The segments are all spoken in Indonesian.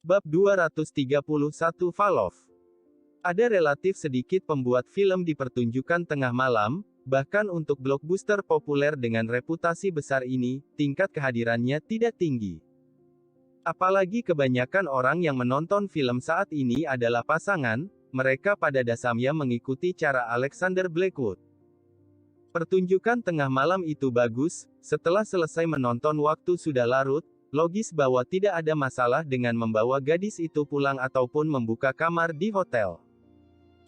Bab 231 Valov. Ada relatif sedikit pembuat film di pertunjukan tengah malam, bahkan untuk blockbuster populer dengan reputasi besar ini, tingkat kehadirannya tidak tinggi. Apalagi kebanyakan orang yang menonton film saat ini adalah pasangan, mereka pada dasarnya mengikuti cara Alexander Blackwood. Pertunjukan tengah malam itu bagus, setelah selesai menonton waktu sudah larut, logis bahwa tidak ada masalah dengan membawa gadis itu pulang ataupun membuka kamar di hotel.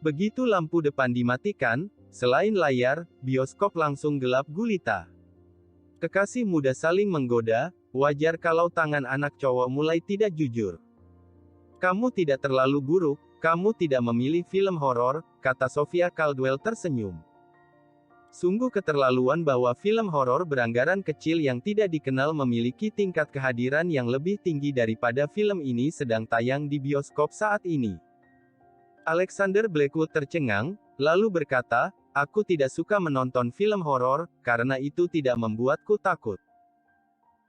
Begitu lampu depan dimatikan, selain layar, bioskop langsung gelap gulita. Kekasih muda saling menggoda, wajar kalau tangan anak cowok mulai tidak jujur. Kamu tidak terlalu buruk, kamu tidak memilih film horor, kata Sofia Caldwell tersenyum. Sungguh keterlaluan bahwa film horor beranggaran kecil yang tidak dikenal memiliki tingkat kehadiran yang lebih tinggi daripada film ini sedang tayang di bioskop saat ini. Alexander Blackwood tercengang, lalu berkata, "Aku tidak suka menonton film horor, karena itu tidak membuatku takut."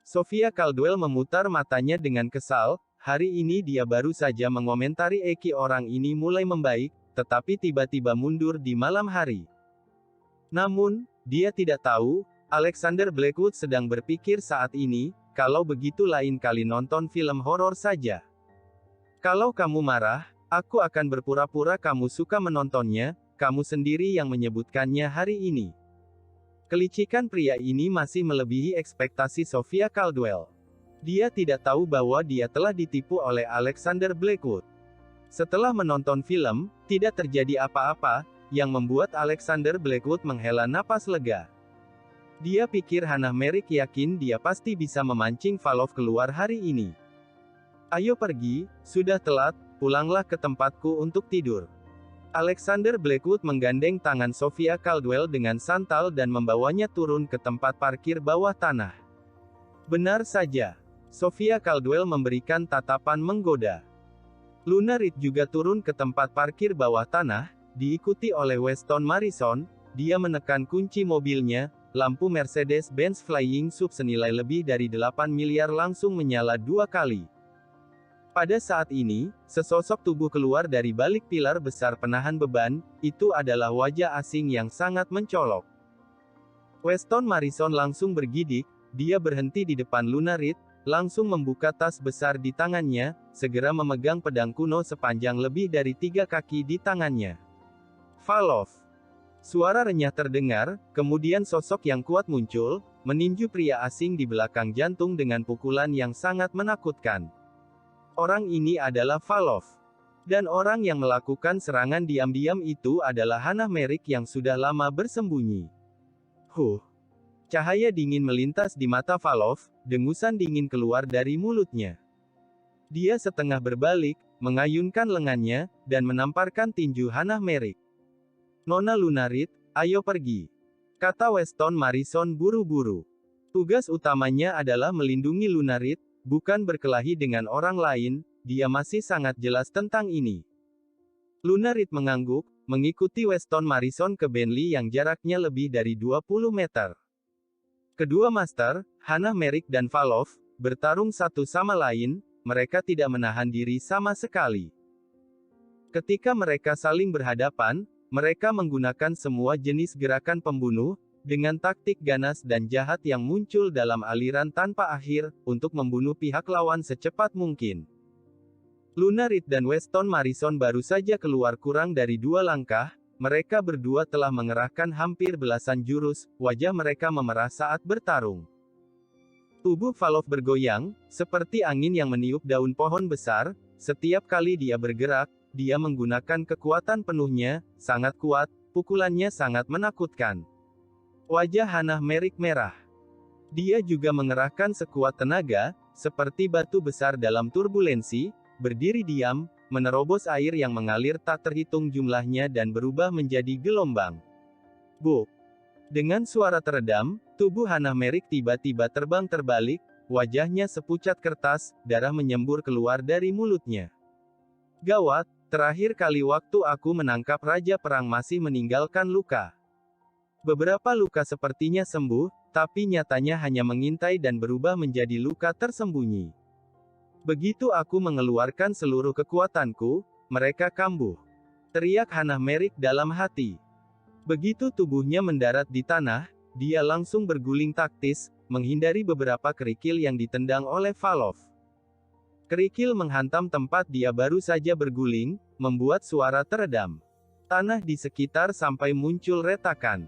Sofia Caldwell memutar matanya dengan kesal, hari ini dia baru saja mengomentari Eki orang ini mulai membaik, tetapi tiba-tiba mundur di malam hari. Namun, dia tidak tahu, Alexander Blackwood sedang berpikir saat ini, kalau begitu lain kali nonton film horor saja. Kalau kamu marah, aku akan berpura-pura kamu suka menontonnya, kamu sendiri yang menyebutkannya hari ini. Kelicikan pria ini masih melebihi ekspektasi Sofia Caldwell. Dia tidak tahu bahwa dia telah ditipu oleh Alexander Blackwood. Setelah menonton film, tidak terjadi apa-apa, yang membuat Alexander Blackwood menghela napas lega. Dia pikir Hannah Merrick yakin dia pasti bisa memancing Valov keluar hari ini. Ayo pergi, sudah telat, pulanglah ke tempatku untuk tidur. Alexander Blackwood menggandeng tangan Sofia Caldwell dengan santal dan membawanya turun ke tempat parkir bawah tanah. Benar saja. Sofia Caldwell memberikan tatapan menggoda. Luna Reed juga turun ke tempat parkir bawah tanah, diikuti oleh Weston Marison. Dia menekan kunci mobilnya, lampu Mercedes-Benz Flying Sub senilai lebih dari 8 miliar langsung menyala 2 kali. Pada saat ini, sesosok tubuh keluar dari balik pilar besar penahan beban, itu adalah wajah asing yang sangat mencolok. Weston Marison langsung bergidik, dia berhenti di depan Luna Reed, langsung membuka tas besar di tangannya, segera memegang pedang kuno sepanjang lebih dari 3 kaki di tangannya. Valov. Suara renyah terdengar, kemudian sosok yang kuat muncul, meninju pria asing di belakang jantung dengan pukulan yang sangat menakutkan. Orang ini adalah Valov. Dan orang yang melakukan serangan diam-diam itu adalah Hannah Merrick yang sudah lama bersembunyi. Cahaya dingin melintas di mata Valov, dengusan dingin keluar dari mulutnya. Dia setengah berbalik, mengayunkan lengannya, dan menamparkan tinju Hannah Merrick. "Nona Luna Reed, ayo pergi," kata Weston Marison buru-buru. Tugas utamanya adalah melindungi Luna Reed, bukan berkelahi dengan orang lain, dia masih sangat jelas tentang ini. Luna Reed mengangguk, mengikuti Weston Marison ke Bentley yang jaraknya lebih dari 20 meter. Kedua master, Hannah Merrick dan Valov, bertarung satu sama lain, mereka tidak menahan diri sama sekali. Ketika mereka saling berhadapan, mereka menggunakan semua jenis gerakan pembunuh, dengan taktik ganas dan jahat yang muncul dalam aliran tanpa akhir, untuk membunuh pihak lawan secepat mungkin. Luna Reed dan Weston Marison baru saja keluar kurang dari 2 langkah, mereka berdua telah mengerahkan hampir belasan jurus, wajah mereka memerah saat bertarung. Tubuh Valov bergoyang, seperti angin yang meniup daun pohon besar, setiap kali dia bergerak, dia menggunakan kekuatan penuhnya, sangat kuat, pukulannya sangat menakutkan. Wajah Hannah Merrick merah. Dia juga mengerahkan sekuat tenaga, seperti batu besar dalam turbulensi, berdiri diam, menerobos air yang mengalir tak terhitung jumlahnya dan berubah menjadi gelombang. Buk! Dengan suara teredam, tubuh Hannah Merrick tiba-tiba terbang terbalik, wajahnya sepucat kertas, darah menyembur keluar dari mulutnya. Gawat, terakhir kali waktu aku menangkap Raja Perang masih meninggalkan luka. Beberapa luka sepertinya sembuh, tapi nyatanya hanya mengintai dan berubah menjadi luka tersembunyi. Begitu aku mengeluarkan seluruh kekuatanku, mereka kambuh. Teriak Hannah Merrick dalam hati. Begitu tubuhnya mendarat di tanah, dia langsung berguling taktis, menghindari beberapa kerikil yang ditendang oleh Valov. Kerikil menghantam tempat dia baru saja berguling, membuat suara teredam. Tanah di sekitar sampai muncul retakan.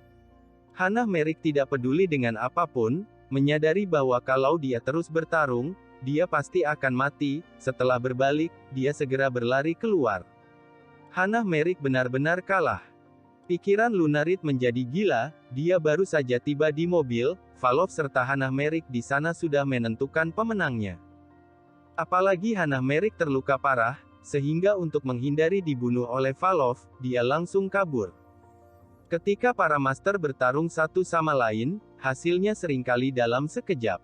Hannah Merrick tidak peduli dengan apapun, menyadari bahwa kalau dia terus bertarung, dia pasti akan mati. Setelah berbalik, dia segera berlari keluar. Hannah Merrick benar-benar kalah. Pikiran Lunarid menjadi gila, dia baru saja tiba di mobil, Valov serta Hannah Merrick di sana sudah menentukan pemenangnya. Apalagi Hannah Merrick terluka parah, sehingga untuk menghindari dibunuh oleh Valov, dia langsung kabur. Ketika para master bertarung satu sama lain, hasilnya seringkali dalam sekejap.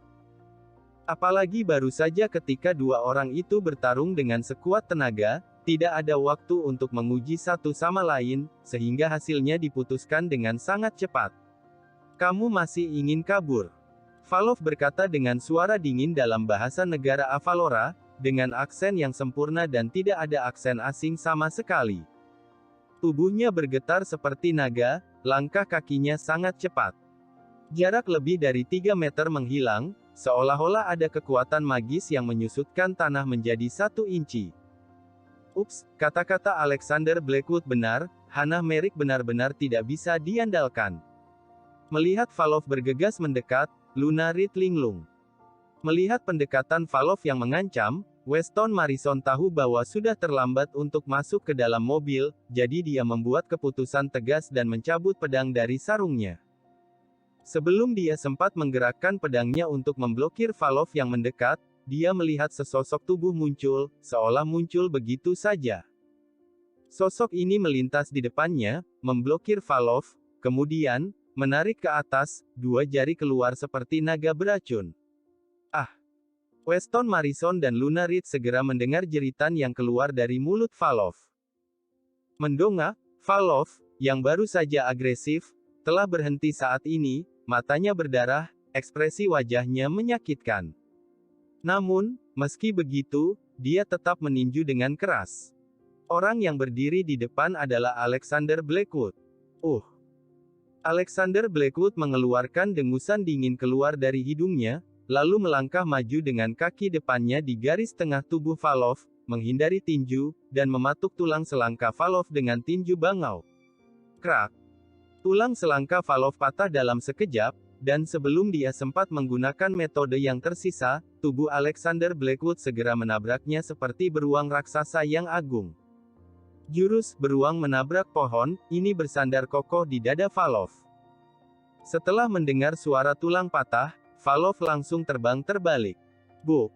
Apalagi baru saja ketika dua orang itu bertarung dengan sekuat tenaga, tidak ada waktu untuk menguji satu sama lain, sehingga hasilnya diputuskan dengan sangat cepat. Kamu masih ingin kabur? Valov berkata dengan suara dingin dalam bahasa negara Avalora, dengan aksen yang sempurna dan tidak ada aksen asing sama sekali. Tubuhnya bergetar seperti naga, langkah kakinya sangat cepat. Jarak lebih dari 3 meter menghilang, seolah-olah ada kekuatan magis yang menyusutkan tanah menjadi 1 inci. Ups, kata-kata Alexander Blackwood benar, Hannah Merrick benar-benar tidak bisa diandalkan. Melihat Valov bergegas mendekat, Lunarid linglung. Melihat pendekatan Valov yang mengancam, Weston Marison tahu bahwa sudah terlambat untuk masuk ke dalam mobil, jadi dia membuat keputusan tegas dan mencabut pedang dari sarungnya. Sebelum dia sempat menggerakkan pedangnya untuk memblokir Valov yang mendekat, dia melihat sesosok tubuh muncul, seolah muncul begitu saja. Sosok ini melintas di depannya, memblokir Valov, kemudian, menarik ke atas, 2 jari keluar seperti naga beracun. Ah! Weston Marison dan Lunarid segera mendengar jeritan yang keluar dari mulut Valov. Mendongak, Valov, yang baru saja agresif, telah berhenti saat ini, matanya berdarah, ekspresi wajahnya menyakitkan. Namun, meski begitu, dia tetap meninju dengan keras. Orang yang berdiri di depan adalah Alexander Blackwood. Alexander Blackwood mengeluarkan dengusan dingin keluar dari hidungnya, lalu melangkah maju dengan kaki depannya di garis tengah tubuh Valov, menghindari tinju, dan mematuk tulang selangka Valov dengan tinju bangau. Krak! Tulang selangka Valov patah dalam sekejap, dan sebelum dia sempat menggunakan metode yang tersisa, tubuh Alexander Blackwood segera menabraknya seperti beruang raksasa yang agung. Jurus beruang menabrak pohon, ini bersandar kokoh di dada Valov. Setelah mendengar suara tulang patah, Valov langsung terbang terbalik. Buk!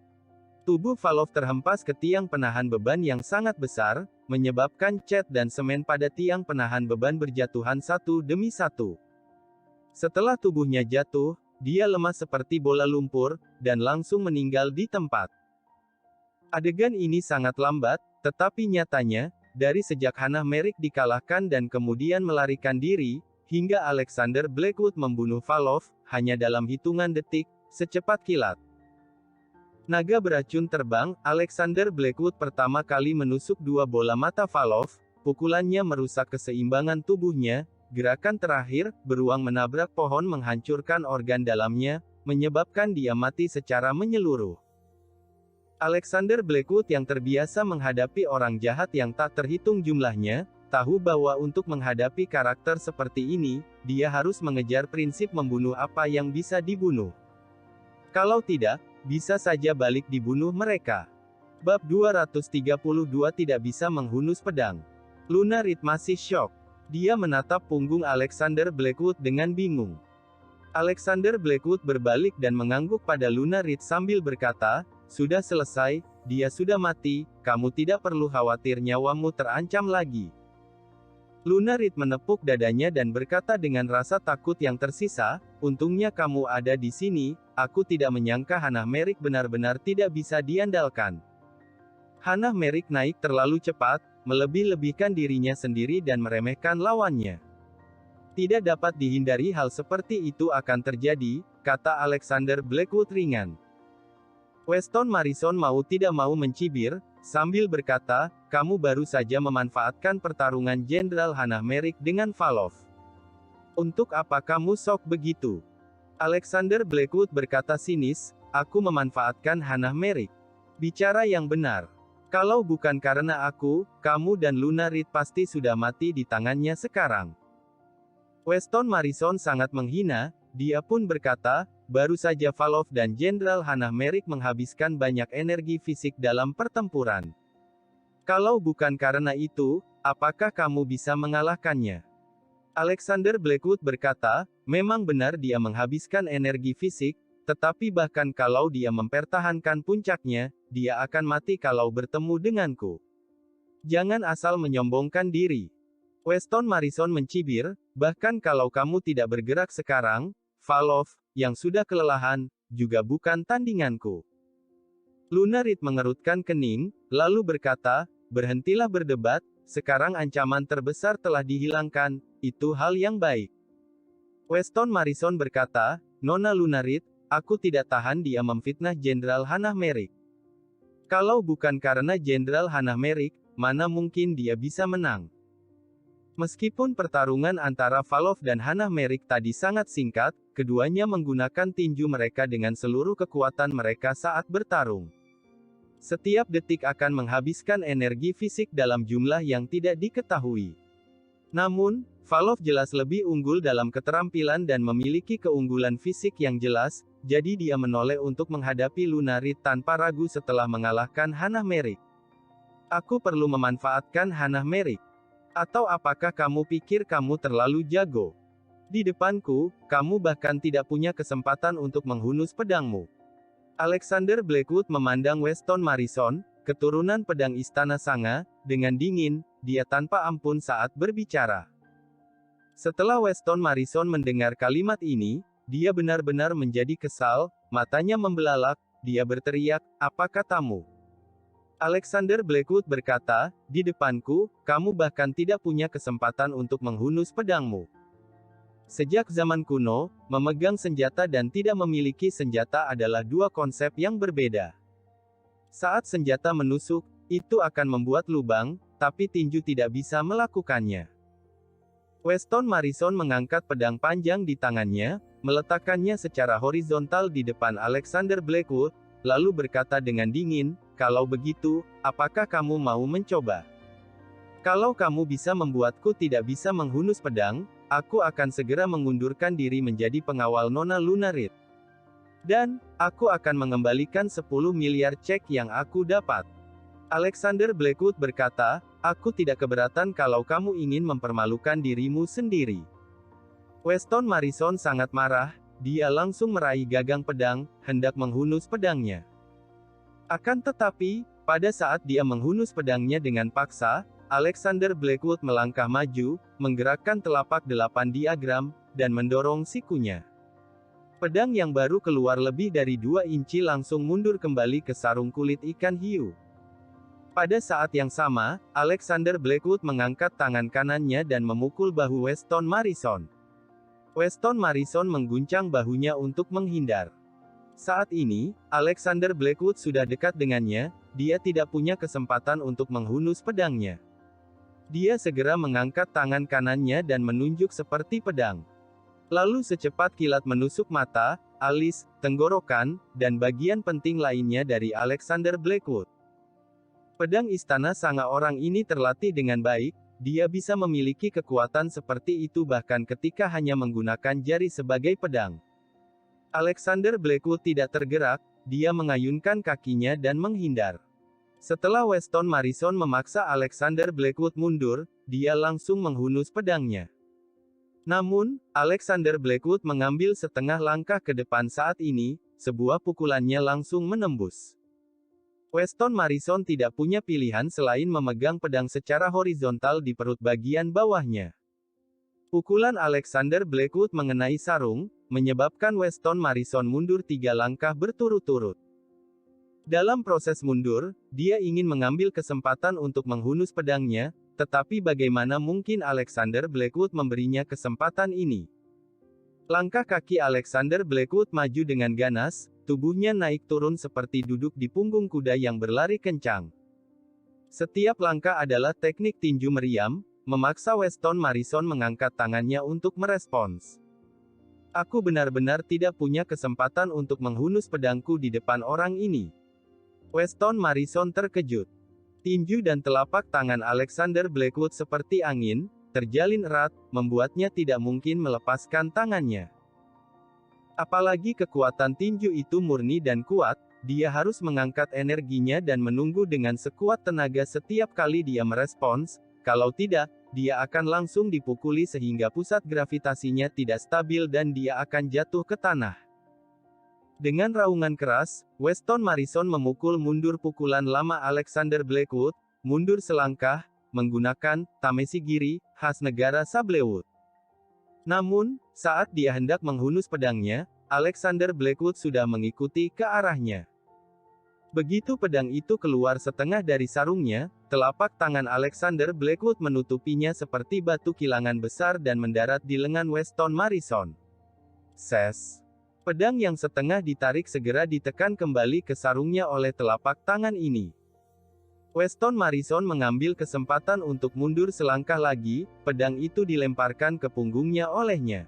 Tubuh Valov terhempas ke tiang penahan beban yang sangat besar, menyebabkan cat dan semen pada tiang penahan beban berjatuhan satu demi satu. Setelah tubuhnya jatuh, dia lemas seperti bola lumpur, dan langsung meninggal di tempat. Adegan ini sangat lambat, tetapi nyatanya, dari sejak Hannah Merrick dikalahkan dan kemudian melarikan diri, hingga Alexander Blackwood membunuh Valov, hanya dalam hitungan detik, secepat kilat. Naga beracun terbang, Alexander Blackwood pertama kali menusuk 2 bola mata Valov, pukulannya merusak keseimbangan tubuhnya, gerakan terakhir, beruang menabrak pohon menghancurkan organ dalamnya, menyebabkan dia mati secara menyeluruh. Alexander Blackwood yang terbiasa menghadapi orang jahat yang tak terhitung jumlahnya, tahu bahwa untuk menghadapi karakter seperti ini, dia harus mengejar prinsip membunuh apa yang bisa dibunuh. Kalau tidak, bisa saja balik dibunuh mereka. Bab 232 tidak bisa menghunus pedang. Lunarid masih syok. Dia menatap punggung Alexander Blackwood dengan bingung. Alexander Blackwood berbalik dan mengangguk pada Lunarid sambil berkata, "Sudah selesai, dia sudah mati, kamu tidak perlu khawatir nyawamu terancam lagi." Lunarid menepuk dadanya dan berkata dengan rasa takut yang tersisa, "Untungnya kamu ada di sini, aku tidak menyangka Hannah Merrick benar-benar tidak bisa diandalkan." Hannah Merrick naik terlalu cepat, melebih-lebihkan dirinya sendiri dan meremehkan lawannya. Tidak dapat dihindari hal seperti itu akan terjadi, kata Alexander Blackwood ringan. Weston Marison mau tidak mau mencibir, sambil berkata, kamu baru saja memanfaatkan pertarungan Jenderal Hannah Merrick dengan Valov. Untuk apa kamu sok begitu? Alexander Blackwood berkata sinis, aku memanfaatkan Hannah Merrick. Bicara yang benar. Kalau bukan karena aku, kamu dan Luna Reed pasti sudah mati di tangannya sekarang. Weston Marison sangat menghina, dia pun berkata, baru saja Valov dan Jenderal Hannah Merrick menghabiskan banyak energi fisik dalam pertempuran. Kalau bukan karena itu, apakah kamu bisa mengalahkannya? Alexander Blackwood berkata, memang benar dia menghabiskan energi fisik, tetapi bahkan kalau dia mempertahankan puncaknya, dia akan mati kalau bertemu denganku. Jangan asal menyombongkan diri. Weston Marison mencibir, bahkan kalau kamu tidak bergerak sekarang, Valov, yang sudah kelelahan, juga bukan tandinganku. Luna Reed mengerutkan kening, lalu berkata, berhentilah berdebat, sekarang ancaman terbesar telah dihilangkan, itu hal yang baik. Weston Marison berkata, Nona Luna Reed, aku tidak tahan dia memfitnah Jenderal Hannah Merrick. Kalau bukan karena Jenderal Hannah Merrick, mana mungkin dia bisa menang? Meskipun pertarungan antara Valov dan Hannah Merrick tadi sangat singkat, keduanya menggunakan tinju mereka dengan seluruh kekuatan mereka saat bertarung. Setiap detik akan menghabiskan energi fisik dalam jumlah yang tidak diketahui. Namun, Valov jelas lebih unggul dalam keterampilan dan memiliki keunggulan fisik yang jelas, jadi dia menoleh untuk menghadapi Luna Reed tanpa ragu setelah mengalahkan Hannah Merrick. Aku perlu memanfaatkan Hannah Merrick. Atau apakah kamu pikir kamu terlalu jago? Di depanku, kamu bahkan tidak punya kesempatan untuk menghunus pedangmu. Alexander Blackwood memandang Weston Marison, keturunan pedang Istana Sanga, dengan dingin, dia tanpa ampun saat berbicara. Setelah Weston Marison mendengar kalimat ini, dia benar-benar menjadi kesal, matanya membelalak, dia berteriak, apa katamu? Alexander Blackwood berkata, di depanku, kamu bahkan tidak punya kesempatan untuk menghunus pedangmu. Sejak zaman kuno, memegang senjata dan tidak memiliki senjata adalah dua konsep yang berbeda. Saat senjata menusuk, itu akan membuat lubang, tapi tinju tidak bisa melakukannya. Weston Marison mengangkat pedang panjang di tangannya, meletakkannya secara horizontal di depan Alexander Blackwood, lalu berkata dengan dingin, kalau begitu, apakah kamu mau mencoba? Kalau kamu bisa membuatku tidak bisa menghunus pedang, aku akan segera mengundurkan diri menjadi pengawal Nona Luna Reed. Dan, aku akan mengembalikan 10 miliar cek yang aku dapat. Alexander Blackwood berkata, aku tidak keberatan kalau kamu ingin mempermalukan dirimu sendiri. Weston Marison sangat marah, dia langsung meraih gagang pedang, hendak menghunus pedangnya. Akan tetapi, pada saat dia menghunus pedangnya dengan paksa, Alexander Blackwood melangkah maju, menggerakkan telapak 8 diagram, dan mendorong sikunya. Pedang yang baru keluar lebih dari 2 inci langsung mundur kembali ke sarung kulit ikan hiu. Pada saat yang sama, Alexander Blackwood mengangkat tangan kanannya dan memukul bahu Weston Marison. Weston Marison mengguncang bahunya untuk menghindar. Saat ini, Alexander Blackwood sudah dekat dengannya, dia tidak punya kesempatan untuk menghunus pedangnya. Dia segera mengangkat tangan kanannya dan menunjuk seperti pedang. Lalu secepat kilat menusuk mata, alis, tenggorokan, dan bagian penting lainnya dari Alexander Blackwood. Pedang Istana Sanga orang ini terlatih dengan baik, dia bisa memiliki kekuatan seperti itu bahkan ketika hanya menggunakan jari sebagai pedang. Alexander Blackwood tidak tergerak, dia mengayunkan kakinya dan menghindar. Setelah Weston Marison memaksa Alexander Blackwood mundur, dia langsung menghunus pedangnya. Namun, Alexander Blackwood mengambil setengah langkah ke depan saat ini, sebuah pukulannya langsung menembus. Weston Marison tidak punya pilihan selain memegang pedang secara horizontal di perut bagian bawahnya. Pukulan Alexander Blackwood mengenai sarung, menyebabkan Weston Marison mundur 3 langkah berturut-turut. Dalam proses mundur, dia ingin mengambil kesempatan untuk menghunus pedangnya, tetapi bagaimana mungkin Alexander Blackwood memberinya kesempatan ini? Langkah kaki Alexander Blackwood maju dengan ganas, tubuhnya naik turun seperti duduk di punggung kuda yang berlari kencang. Setiap langkah adalah teknik tinju meriam, memaksa Weston Marison mengangkat tangannya untuk merespons. Aku benar-benar tidak punya kesempatan untuk menghunus pedangku di depan orang ini. Weston Marison terkejut. Tinju dan telapak tangan Alexander Blackwood seperti angin, terjalin erat, membuatnya tidak mungkin melepaskan tangannya. Apalagi kekuatan tinju itu murni dan kuat, dia harus mengangkat energinya dan menunggu dengan sekuat tenaga setiap kali dia merespons, kalau tidak, dia akan langsung dipukuli sehingga pusat gravitasinya tidak stabil dan dia akan jatuh ke tanah. Dengan raungan keras, Weston Marison memukul mundur pukulan lama Alexander Blackwood, mundur selangkah, menggunakan Tameshigiri, khas negara Sablewood. Namun, saat dia hendak menghunus pedangnya, Alexander Blackwood sudah mengikuti ke arahnya. Begitu pedang itu keluar setengah dari sarungnya, telapak tangan Alexander Blackwood menutupinya seperti batu kilangan besar dan mendarat di lengan Weston Marison. Ses! Pedang yang setengah ditarik segera ditekan kembali ke sarungnya oleh telapak tangan ini. Weston Marison mengambil kesempatan untuk mundur selangkah lagi, pedang itu dilemparkan ke punggungnya olehnya.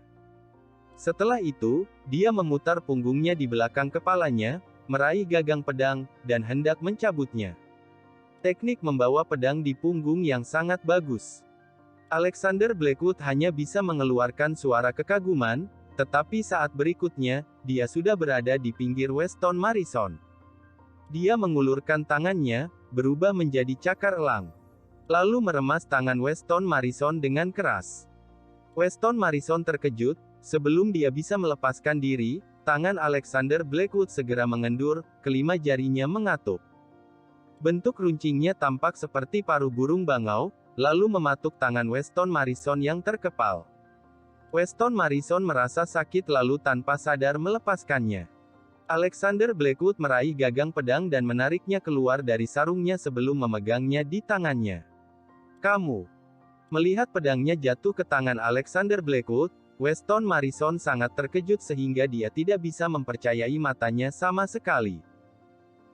Setelah itu, dia memutar punggungnya di belakang kepalanya, meraih gagang pedang, dan hendak mencabutnya. Teknik membawa pedang di punggung yang sangat bagus. Alexander Blackwood hanya bisa mengeluarkan suara kekaguman, tetapi saat berikutnya, dia sudah berada di pinggir Weston Marison. Dia mengulurkan tangannya, berubah menjadi cakar elang. Lalu meremas tangan Weston Marison dengan keras. Weston Marison terkejut, sebelum dia bisa melepaskan diri, tangan Alexander Blackwood segera mengendur, kelima jarinya mengatup. Bentuk runcingnya tampak seperti paruh burung bangau, lalu mematuk tangan Weston Marison yang terkepal. Weston Marison merasa sakit lalu tanpa sadar melepaskannya. Alexander Blackwood meraih gagang pedang dan menariknya keluar dari sarungnya sebelum memegangnya di tangannya. Kamu. Melihat pedangnya jatuh ke tangan Alexander Blackwood, Weston Marison sangat terkejut sehingga dia tidak bisa mempercayai matanya sama sekali.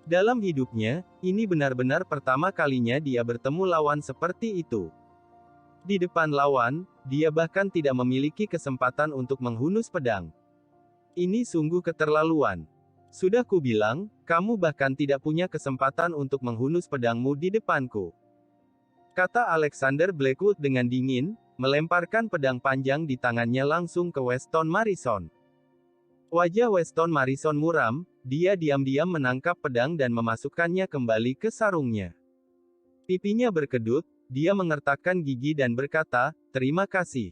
Dalam hidupnya, ini benar-benar pertama kalinya dia bertemu lawan seperti itu. Di depan lawan, dia bahkan tidak memiliki kesempatan untuk menghunus pedang. Ini sungguh keterlaluan. Sudah kubilang, kamu bahkan tidak punya kesempatan untuk menghunus pedangmu di depanku. Kata Alexander Blackwood dengan dingin, melemparkan pedang panjang di tangannya langsung ke Weston Marison. Wajah Weston Marison muram, dia diam-diam menangkap pedang dan memasukkannya kembali ke sarungnya. Pipinya berkedut, dia mengertakkan gigi dan berkata, "Terima kasih."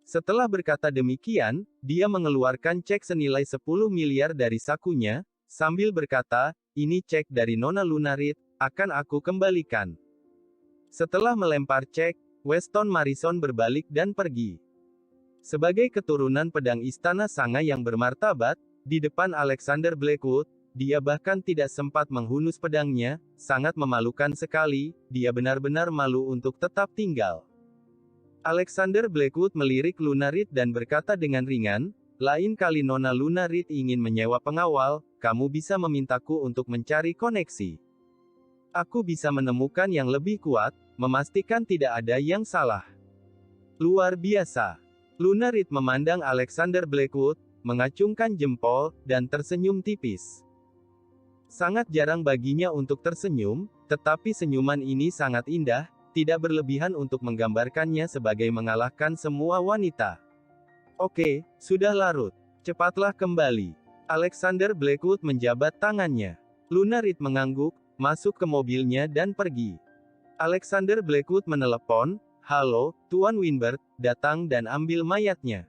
Setelah berkata demikian, dia mengeluarkan cek senilai 10 miliar dari sakunya, sambil berkata, "Ini cek dari Nona Lunarid, akan aku kembalikan." Setelah melempar cek, Weston Marison berbalik dan pergi. Sebagai keturunan pedang Istana Sanga yang bermartabat, di depan Alexander Blackwood, dia bahkan tidak sempat menghunus pedangnya, sangat memalukan sekali, dia benar-benar malu untuk tetap tinggal. Alexander Blackwood melirik Lunarid dan berkata dengan ringan, "Lain kali Nona Lunarid ingin menyewa pengawal, kamu bisa memintaku untuk mencari koneksi. Aku bisa menemukan yang lebih kuat, memastikan tidak ada yang salah." Luar biasa. Lunarid memandang Alexander Blackwood, mengacungkan jempol, dan tersenyum tipis. Sangat jarang baginya untuk tersenyum, tetapi senyuman ini sangat indah, tidak berlebihan untuk menggambarkannya sebagai mengalahkan semua wanita. "Oke, sudah larut. Cepatlah kembali." Alexander Blackwood menjabat tangannya. Lunarid mengangguk, masuk ke mobilnya dan pergi. Alexander Blackwood menelepon, "Halo, Tuan Winbert, datang dan ambil mayatnya."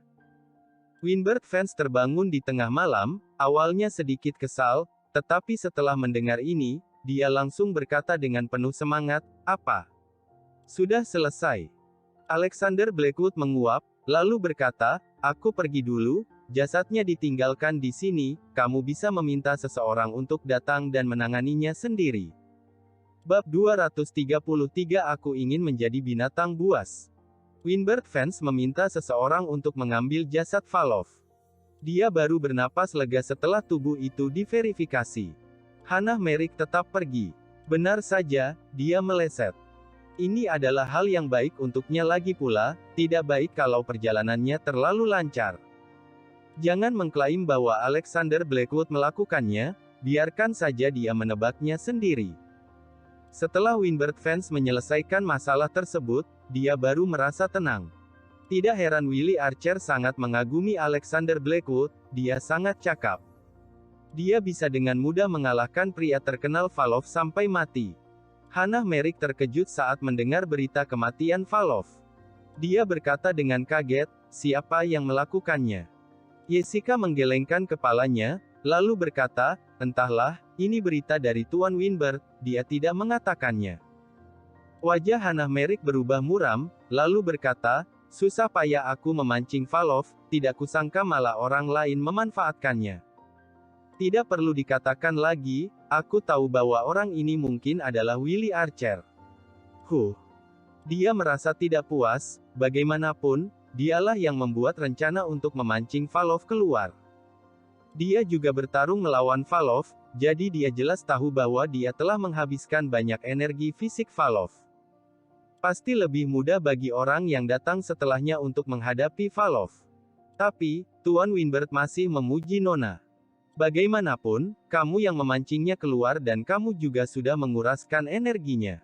Winbert Vance terbangun di tengah malam, awalnya sedikit kesal, tetapi setelah mendengar ini, dia langsung berkata dengan penuh semangat, "Apa? Sudah selesai?" Alexander Blackwood menguap, lalu berkata, "Aku pergi dulu, jasadnya ditinggalkan di sini, kamu bisa meminta seseorang untuk datang dan menanganinya sendiri." Bab 233 Aku ingin menjadi binatang buas. Winbert Vance meminta seseorang untuk mengambil jasad Valov. Dia baru bernapas lega setelah tubuh itu diverifikasi. Hannah Merrick tetap pergi. Benar saja, dia meleset. Ini adalah hal yang baik untuknya lagi pula, tidak baik kalau perjalanannya terlalu lancar. Jangan mengklaim bahwa Alexander Blackwood melakukannya, biarkan saja dia menebaknya sendiri. Setelah Winbird Fans menyelesaikan masalah tersebut, dia baru merasa tenang. Tidak heran Willie Archer sangat mengagumi Alexander Blackwood, dia sangat cakap. Dia bisa dengan mudah mengalahkan pria terkenal Valov sampai mati. Hannah Merrick terkejut saat mendengar berita kematian Valov. Dia berkata dengan kaget, siapa yang melakukannya? Jessica menggelengkan kepalanya, lalu berkata, entahlah, ini berita dari Tuan Winbird, dia tidak mengatakannya. Wajah Hannah Merrick berubah muram, lalu berkata, susah payah aku memancing Valov, tidak kusangka malah orang lain memanfaatkannya. Tidak perlu dikatakan lagi, aku tahu bahwa orang ini mungkin adalah Willie Archer. Dia merasa tidak puas, bagaimanapun, dialah yang membuat rencana untuk memancing Valov keluar. Dia juga bertarung melawan Valov, jadi dia jelas tahu bahwa dia telah menghabiskan banyak energi fisik Valov. Pasti lebih mudah bagi orang yang datang setelahnya untuk menghadapi Valov. Tapi, Tuan Winbird masih memuji Nona. Bagaimanapun, kamu yang memancingnya keluar dan kamu juga sudah menguraskan energinya.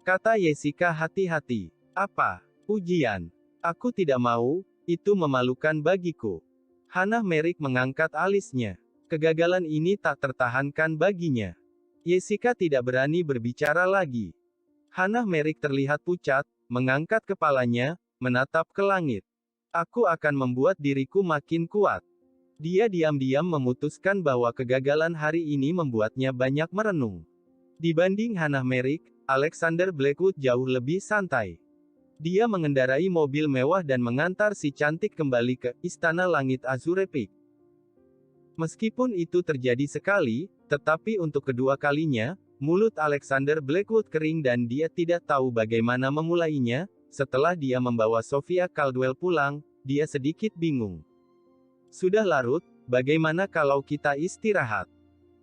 Kata Jessica hati-hati. Apa? Ujian? Aku tidak mau, itu memalukan bagiku. Hannah Merrick mengangkat alisnya. Kegagalan ini tak tertahankan baginya. Jessica tidak berani berbicara lagi. Hannah Merrick terlihat pucat, mengangkat kepalanya, menatap ke langit. Aku akan membuat diriku makin kuat. Dia diam-diam memutuskan bahwa kegagalan hari ini membuatnya banyak merenung. Dibanding Hannah Merrick, Alexander Blackwood jauh lebih santai. Dia mengendarai mobil mewah dan mengantar si cantik kembali ke Istana Langit Azure Peak. Meskipun itu terjadi sekali, tetapi untuk kedua kalinya, mulut Alexander Blackwood kering dan dia tidak tahu bagaimana memulainya. Setelah dia membawa Sophia Caldwell pulang, dia sedikit bingung. Sudah larut, bagaimana kalau kita istirahat?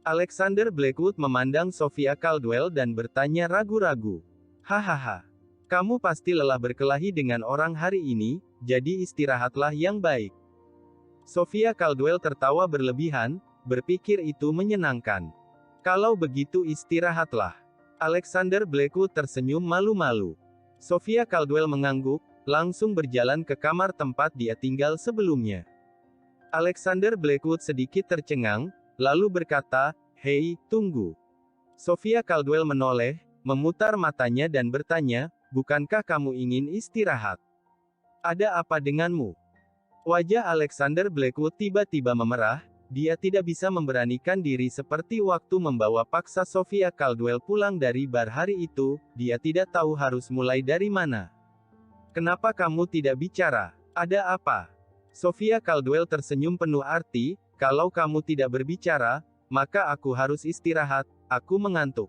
Alexander Blackwood memandang Sophia Caldwell dan bertanya ragu-ragu. Hahaha. Kamu pasti lelah berkelahi dengan orang hari ini, jadi istirahatlah yang baik. Sophia Caldwell tertawa berlebihan, berpikir itu menyenangkan. Kalau begitu istirahatlah. Alexander Blackwood tersenyum malu-malu. Sophia Caldwell mengangguk, langsung berjalan ke kamar tempat dia tinggal sebelumnya. Alexander Blackwood sedikit tercengang, lalu berkata, "Hei, tunggu." Sophia Caldwell menoleh, memutar matanya dan bertanya, "Bukankah kamu ingin istirahat? Ada apa denganmu?" Wajah Alexander Blackwood tiba-tiba memerah, dia tidak bisa memberanikan diri seperti waktu membawa paksa Sophia Caldwell pulang dari bar hari itu, dia tidak tahu harus mulai dari mana. "Kenapa kamu tidak bicara? Ada apa?" Sophia Caldwell tersenyum penuh arti, "Kalau kamu tidak berbicara, maka aku harus istirahat, aku mengantuk."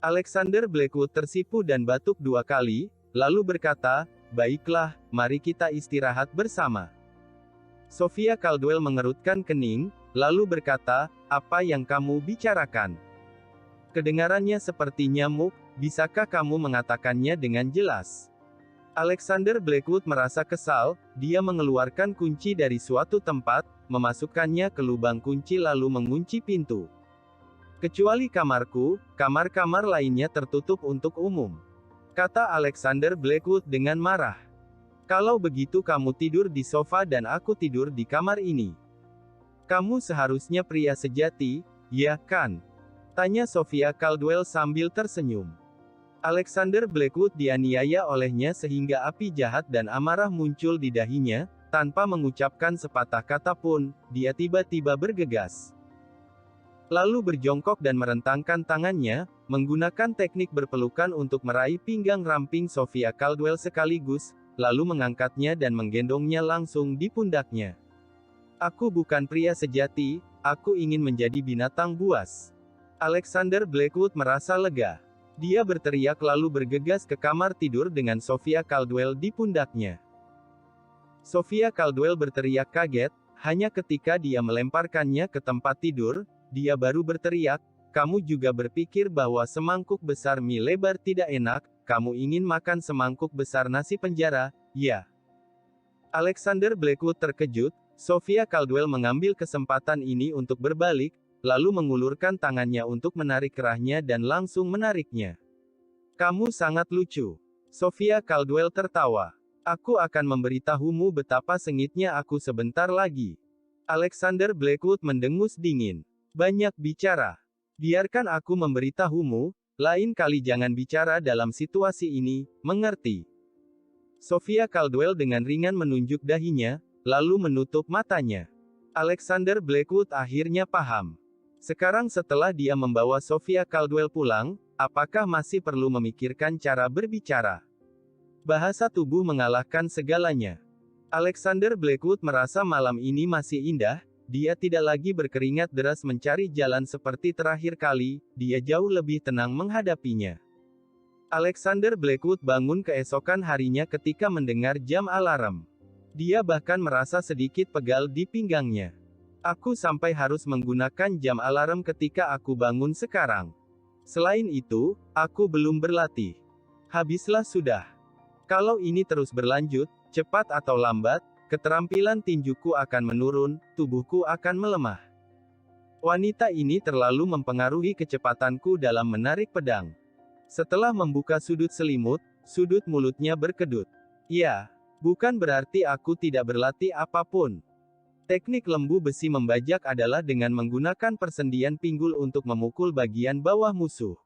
Alexander Blackwood tersipu dan batuk 2 kali, lalu berkata, "Baiklah, mari kita istirahat bersama." Sophia Caldwell mengerutkan kening, lalu berkata, "Apa yang kamu bicarakan?" Kedengarannya seperti nyamuk, bisakah kamu mengatakannya dengan jelas? Alexander Blackwood merasa kesal, dia mengeluarkan kunci dari suatu tempat, memasukkannya ke lubang kunci lalu mengunci pintu. "Kecuali kamarku, kamar-kamar lainnya tertutup untuk umum," kata Alexander Blackwood dengan marah. "Kalau begitu kamu tidur di sofa dan aku tidur di kamar ini. Kamu seharusnya pria sejati, ya kan?" tanya Sophia Caldwell sambil tersenyum. Alexander Blackwood dianiaya olehnya sehingga api jahat dan amarah muncul di dahinya, tanpa mengucapkan sepatah kata pun, dia tiba-tiba bergegas. Lalu berjongkok dan merentangkan tangannya, menggunakan teknik berpelukan untuk meraih pinggang ramping Sophia Caldwell sekaligus, lalu mengangkatnya dan menggendongnya langsung di pundaknya. "Aku bukan pria sejati, aku ingin menjadi binatang buas." Alexander Blackwood merasa lega. Dia berteriak lalu bergegas ke kamar tidur dengan Sophia Caldwell di pundaknya. Sophia Caldwell berteriak kaget, Hanya ketika dia melemparkannya ke tempat tidur, dia baru berteriak, "Kamu juga berpikir bahwa semangkuk besar mie lebar tidak enak? Kamu ingin makan semangkuk besar nasi penjara, ya?" Alexander Blackwood terkejut. Sophia Caldwell mengambil kesempatan ini untuk berbalik, lalu mengulurkan tangannya untuk menarik kerahnya dan langsung menariknya. "Kamu sangat lucu." Sophia Caldwell tertawa. "Aku akan memberitahumu betapa sengitnya aku sebentar lagi." Alexander Blackwood mendengus dingin. "Banyak bicara. Biarkan aku memberitahumu, lain kali jangan bicara dalam situasi ini, mengerti?" Sophia Caldwell dengan ringan menunjuk dahinya, lalu menutup matanya. Alexander Blackwood akhirnya paham. Sekarang setelah dia membawa Sophia Caldwell pulang, apakah masih perlu memikirkan cara berbicara? Bahasa tubuh mengalahkan segalanya. Alexander Blackwood merasa malam ini masih indah, dia tidak lagi berkeringat deras mencari jalan seperti terakhir kali, dia jauh lebih tenang menghadapinya. Alexander Blackwood bangun keesokan harinya ketika mendengar jam alarm. Dia bahkan merasa sedikit pegal di pinggangnya. "Aku sampai harus menggunakan jam alarm ketika aku bangun sekarang. Selain itu, aku belum berlatih. Habislah sudah. Kalau ini terus berlanjut, cepat atau lambat, keterampilan tinjuku akan menurun, tubuhku akan melemah. Wanita ini terlalu mempengaruhi kecepatanku dalam menarik pedang." Setelah membuka sudut selimut, sudut mulutnya berkedut. "Ya, bukan berarti aku tidak berlatih apapun. Teknik lembu besi membajak adalah dengan menggunakan persendian pinggul untuk memukul bagian bawah musuh.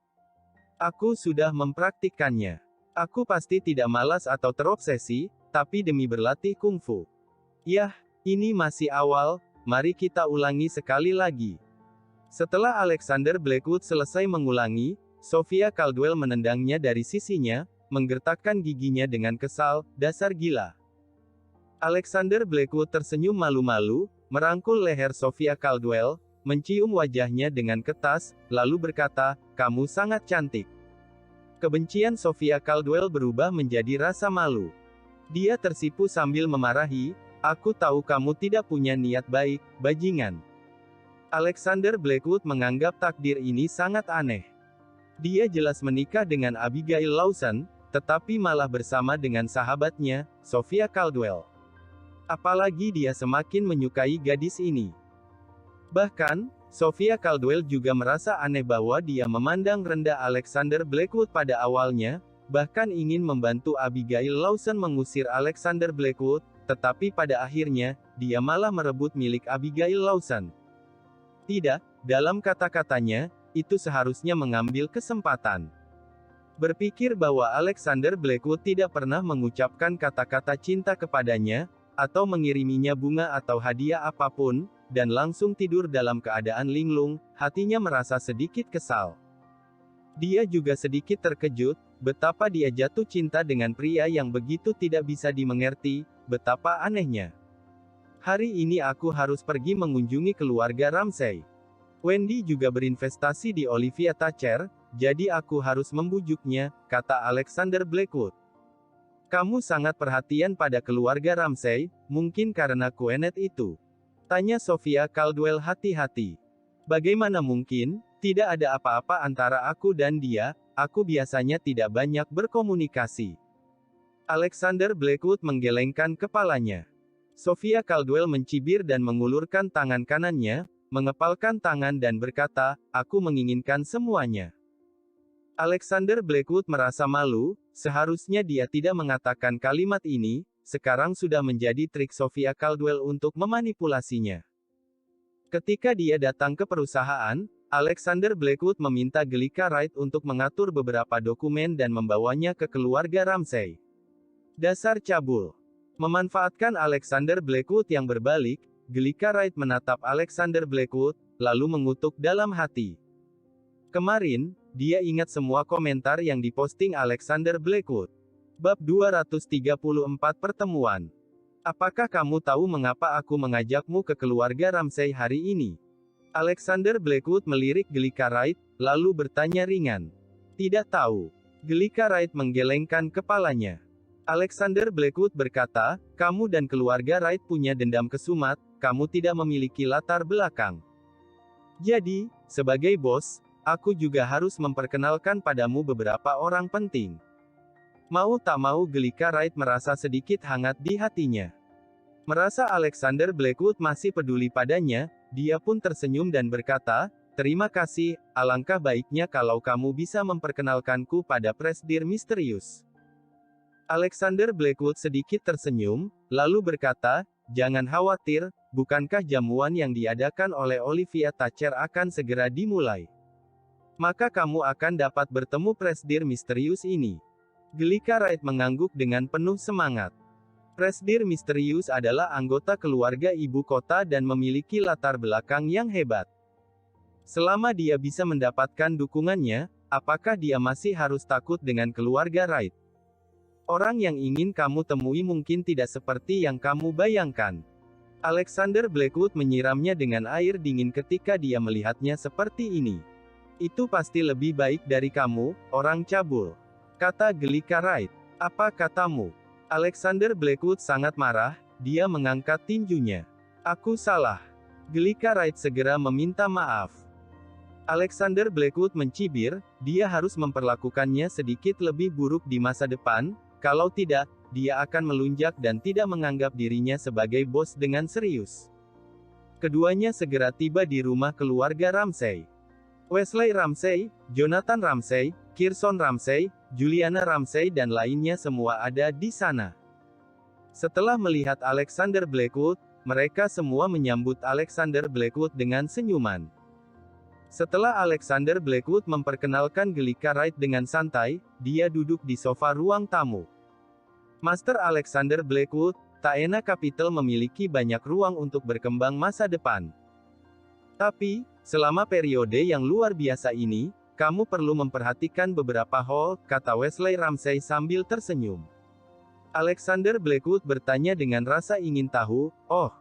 Aku sudah mempraktikkannya. Aku pasti tidak malas atau terobsesi, tapi demi berlatih kungfu. Yah, ini masih awal, mari kita ulangi sekali lagi." Setelah Alexander Blackwood selesai mengulangi, Sophia Caldwell menendangnya dari sisinya, menggertakkan giginya dengan kesal, "Dasar gila." Alexander Blackwood tersenyum malu-malu, merangkul leher Sophia Caldwell, mencium wajahnya dengan ketas, lalu berkata, "Kamu sangat cantik." Kebencian Sophia Caldwell berubah menjadi rasa malu. Dia tersipu sambil memarahi, "Aku tahu kamu tidak punya niat baik, bajingan." Alexander Blackwood menganggap takdir ini sangat aneh. Dia jelas menikah dengan Abigail Lawson, tetapi malah bersama dengan sahabatnya, Sophia Caldwell. Apalagi dia semakin menyukai gadis ini. Bahkan, Sophia Caldwell juga merasa aneh bahwa dia memandang rendah Alexander Blackwood pada awalnya, bahkan ingin membantu Abigail Lawson mengusir Alexander Blackwood, tetapi pada akhirnya, dia malah merebut milik Abigail Lawson. Tidak, dalam kata-katanya, itu seharusnya mengambil kesempatan. Berpikir bahwa Alexander Blackwood tidak pernah mengucapkan kata-kata cinta kepadanya, atau mengiriminya bunga atau hadiah apapun, dan langsung tidur dalam keadaan linglung, hatinya merasa sedikit kesal. Dia juga sedikit terkejut, betapa dia jatuh cinta dengan pria yang begitu tidak bisa dimengerti, betapa anehnya. "Hari ini aku harus pergi mengunjungi keluarga Ramsay. Wendy juga berinvestasi di Olivia Thatcher, jadi aku harus membujuknya," kata Alexander Blackwood. "Kamu sangat perhatian pada keluarga Ramsay, mungkin karena Quenet itu?" tanya Sophia Caldwell hati-hati. "Bagaimana mungkin? Tidak ada apa-apa antara aku dan dia, aku biasanya tidak banyak berkomunikasi." Alexander Blackwood menggelengkan kepalanya. Sophia Caldwell mencibir dan mengulurkan tangan kanannya, mengepalkan tangan dan berkata, "Aku menginginkan semuanya." Alexander Blackwood merasa malu, seharusnya dia tidak mengatakan kalimat ini, sekarang sudah menjadi trik Sophia Caldwell untuk memanipulasinya. Ketika dia datang ke perusahaan, Alexander Blackwood meminta Gelika Wright untuk mengatur beberapa dokumen dan membawanya ke keluarga Ramsay. Dasar cabul. Memanfaatkan Alexander Blackwood yang berbalik, Gelika Wright menatap Alexander Blackwood, lalu mengutuk dalam hati. Kemarin, dia ingat semua komentar yang diposting Alexander Blackwood. Bab 234 Pertemuan. "Apakah kamu tahu mengapa aku mengajakmu ke keluarga Ramsay hari ini?" Alexander Blackwood melirik Gelika Wright, lalu bertanya ringan. "Tidak tahu." Gelika Wright menggelengkan kepalanya. Alexander Blackwood berkata, "Kamu dan keluarga Wright punya dendam kesumat, kamu tidak memiliki latar belakang. Jadi, sebagai bos, aku juga harus memperkenalkan padamu beberapa orang penting. Mau tak mau Gelika Wright merasa sedikit hangat di hatinya. Merasa Alexander Blackwood masih peduli padanya, dia pun tersenyum dan berkata, "Terima kasih, alangkah baiknya kalau kamu bisa memperkenalkanku pada Presidir Misterius." Alexander Blackwood sedikit tersenyum, lalu berkata, "Jangan khawatir, bukankah jamuan yang diadakan oleh Olivia Thatcher akan segera dimulai? Maka kamu akan dapat bertemu Presidir Misterius ini." Gelika Wright mengangguk dengan penuh semangat. Presidir Misterius adalah anggota keluarga ibu kota dan memiliki latar belakang yang hebat. Selama dia bisa mendapatkan dukungannya, apakah dia masih harus takut dengan keluarga Wright? Orang yang ingin kamu temui mungkin tidak seperti yang kamu bayangkan. Alexander Blackwood menyiramnya dengan air dingin ketika dia melihatnya seperti ini. "Itu pasti lebih baik dari kamu, orang cabul," kata Gelika Wright. "Apa katamu?" Alexander Blackwood sangat marah, dia mengangkat tinjunya. "Aku salah." Gelika Wright segera meminta maaf. Alexander Blackwood mencibir, dia harus memperlakukannya sedikit lebih buruk di masa depan, kalau tidak, dia akan melunjak dan tidak menganggap dirinya sebagai bos dengan serius. Keduanya segera tiba di rumah keluarga Ramsay. Wesley Ramsay, Jonathan Ramsay, Kirsten Ramsay, Juliana Ramsay dan lainnya semua ada di sana. Setelah melihat Alexander Blackwood, mereka semua menyambut Alexander Blackwood dengan senyuman. Setelah Alexander Blackwood memperkenalkan Gelika Wright dengan santai, dia duduk di sofa ruang tamu. Master Alexander Blackwood, Taena Capital memiliki banyak ruang untuk berkembang masa depan. Tapi, selama periode yang luar biasa ini, kamu perlu memperhatikan beberapa hal, kata Wesley Ramsay sambil tersenyum. Alexander Blackwood bertanya dengan rasa ingin tahu, "Oh,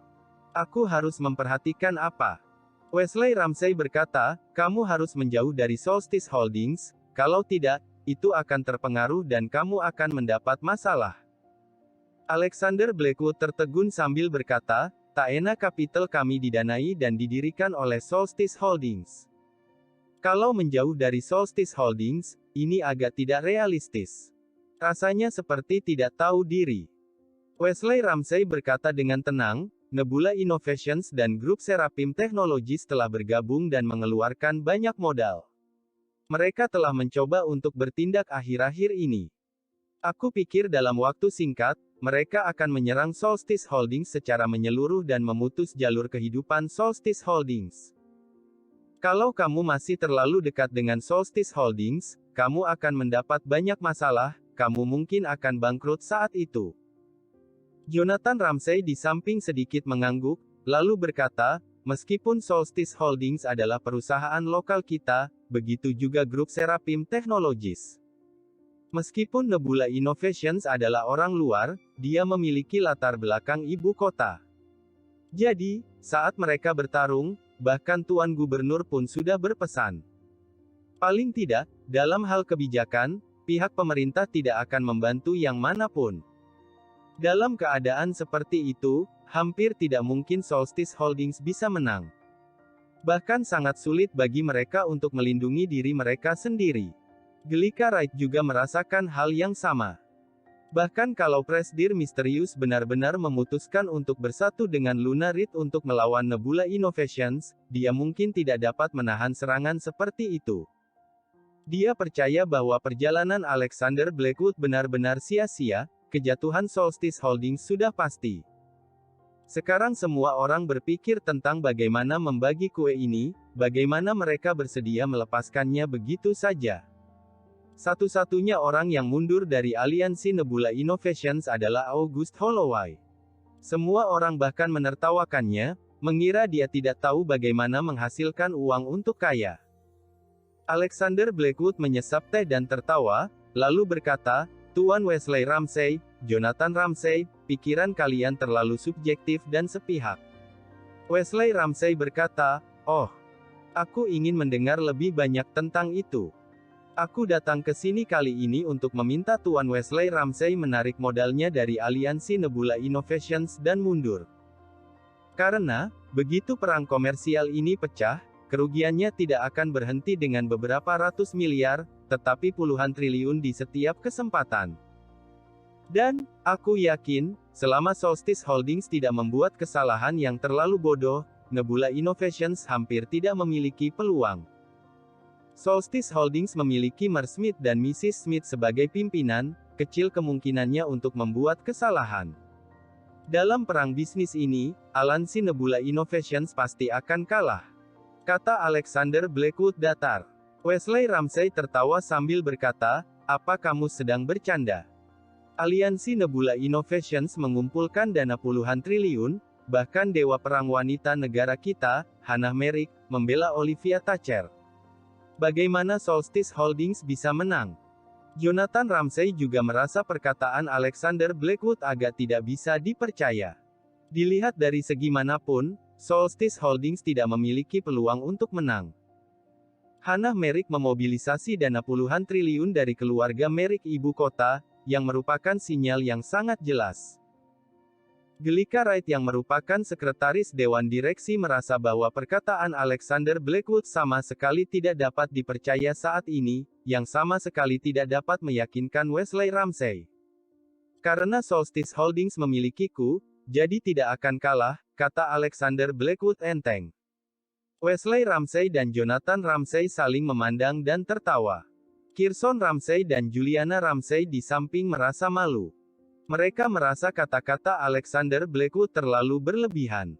aku harus memperhatikan apa?" Wesley Ramsay berkata, "Kamu harus menjauh dari Solstice Holdings, kalau tidak, itu akan terpengaruh dan kamu akan mendapat masalah." Alexander Blackwood tertegun sambil berkata, "Taena Capital kami didanai dan didirikan oleh Solstice Holdings. Kalau menjauh dari Solstice Holdings, ini agak tidak realistis. Rasanya seperti tidak tahu diri." Wesley Ramsay berkata dengan tenang, "Nebula Innovations dan grup Seraphim Technologies telah bergabung dan mengeluarkan banyak modal. Mereka telah mencoba untuk bertindak akhir-akhir ini. Aku pikir dalam waktu singkat, mereka akan menyerang Solstice Holdings secara menyeluruh dan memutus jalur kehidupan Solstice Holdings. Kalau kamu masih terlalu dekat dengan Solstice Holdings, kamu akan mendapat banyak masalah, kamu mungkin akan bangkrut saat itu." Jonathan Ramsay di samping sedikit mengangguk, lalu berkata, "Meskipun Solstice Holdings adalah perusahaan lokal kita, begitu juga grup Seraphim Technologies. Meskipun Nebula Innovations adalah orang luar, dia memiliki latar belakang ibu kota. Jadi, saat mereka bertarung, bahkan Tuan Gubernur pun sudah berpesan. Paling tidak, dalam hal kebijakan, pihak pemerintah tidak akan membantu yang manapun. Dalam keadaan seperti itu, hampir tidak mungkin Solstice Holdings bisa menang. Bahkan sangat sulit bagi mereka untuk melindungi diri mereka sendiri." Gelika Wright juga merasakan hal yang sama. Bahkan kalau Presidir Misterius benar-benar memutuskan untuk bersatu dengan Luna Reed untuk melawan Nebula Innovations, dia mungkin tidak dapat menahan serangan seperti itu. Dia percaya bahwa perjalanan Alexander Blackwood benar-benar sia-sia, kejatuhan Solstice Holdings sudah pasti. Sekarang semua orang berpikir tentang bagaimana membagi kue ini, bagaimana mereka bersedia melepaskannya begitu saja. Satu-satunya orang yang mundur dari aliansi Nebula Innovations adalah August Holloway. Semua orang bahkan menertawakannya, mengira dia tidak tahu bagaimana menghasilkan uang untuk kaya. Alexander Blackwood menyesap teh dan tertawa, lalu berkata, "Tuan Wesley Ramsay, Jonathan Ramsay, pikiran kalian terlalu subjektif dan sepihak." Wesley Ramsay berkata, "Oh, aku ingin mendengar lebih banyak tentang itu. Aku datang ke sini kali ini untuk meminta Tuan Wesley Ramsay menarik modalnya dari aliansi Nebula Innovations dan mundur. Karena, begitu perang komersial ini pecah, kerugiannya tidak akan berhenti dengan beberapa ratus miliar, tetapi puluhan triliun di setiap kesempatan. Dan, aku yakin, selama Solstice Holdings tidak membuat kesalahan yang terlalu bodoh, Nebula Innovations hampir tidak memiliki peluang. Solstice Holdings memiliki Mr. Smith dan Mrs. Smith sebagai pimpinan, kecil kemungkinannya untuk membuat kesalahan. Dalam perang bisnis ini, aliansi Nebula Innovations pasti akan kalah, kata Alexander Blackwood datar. Wesley Ramsey tertawa sambil berkata, "Apa kamu sedang bercanda? Aliansi Nebula Innovations mengumpulkan dana puluhan triliun, bahkan dewa perang wanita negara kita, Hannah Merrick, membela Olivia Thatcher. Bagaimana Solstice Holdings bisa menang?" Jonathan Ramsey juga merasa perkataan Alexander Blackwood agak tidak bisa dipercaya. Dilihat dari segi manapun, Solstice Holdings tidak memiliki peluang untuk menang. Hannah Merrick memobilisasi dana puluhan triliun dari keluarga Merrick ibu kota, yang merupakan sinyal yang sangat jelas. Gelika Wright yang merupakan sekretaris Dewan Direksi merasa bahwa perkataan Alexander Blackwood sama sekali tidak dapat dipercaya saat ini, yang sama sekali tidak dapat meyakinkan Wesley Ramsey. Karena Solstice Holdings memilikiku, jadi tidak akan kalah, kata Alexander Blackwood enteng. Wesley Ramsey dan Jonathan Ramsey saling memandang dan tertawa. Kirson Ramsey dan Juliana Ramsey di samping merasa malu. Mereka merasa kata-kata Alexander Blackwood terlalu berlebihan.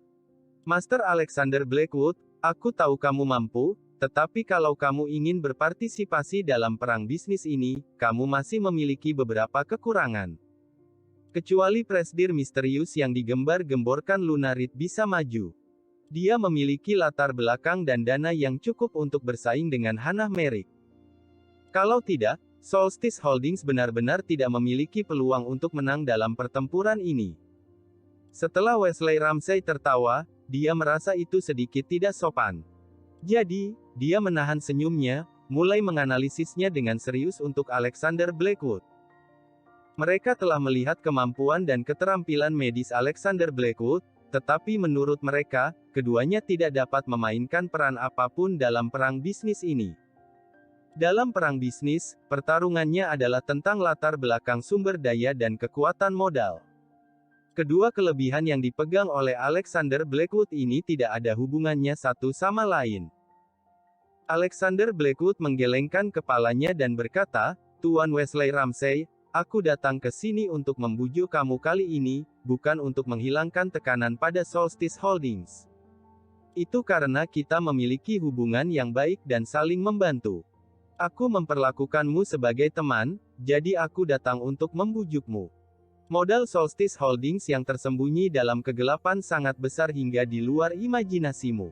Master Alexander Blackwood, aku tahu kamu mampu, tetapi kalau kamu ingin berpartisipasi dalam perang bisnis ini, kamu masih memiliki beberapa kekurangan. Kecuali presidir misterius yang digembar-gemborkan Luna Reed bisa maju. Dia memiliki latar belakang dan dana yang cukup untuk bersaing dengan Hannah Merrick. Kalau tidak, Solstice Holdings benar-benar tidak memiliki peluang untuk menang dalam pertempuran ini. Setelah Wesley Ramsey tertawa, dia merasa itu sedikit tidak sopan. Jadi, dia menahan senyumnya, mulai menganalisisnya dengan serius untuk Alexander Blackwood. Mereka telah melihat kemampuan dan keterampilan medis Alexander Blackwood, tetapi menurut mereka, keduanya tidak dapat memainkan peran apapun dalam perang bisnis ini. Dalam perang bisnis, pertarungannya adalah tentang latar belakang sumber daya dan kekuatan modal. Kedua kelebihan yang dipegang oleh Alexander Blackwood ini tidak ada hubungannya satu sama lain. Alexander Blackwood menggelengkan kepalanya dan berkata, "Tuan Wesley Ramsey, aku datang ke sini untuk membujuk kamu kali ini, bukan untuk menghilangkan tekanan pada Solstice Holdings. Itu karena kita memiliki hubungan yang baik dan saling membantu. Aku memperlakukanmu sebagai teman, jadi aku datang untuk membujukmu. Modal Solstice Holdings yang tersembunyi dalam kegelapan sangat besar hingga di luar imajinasimu.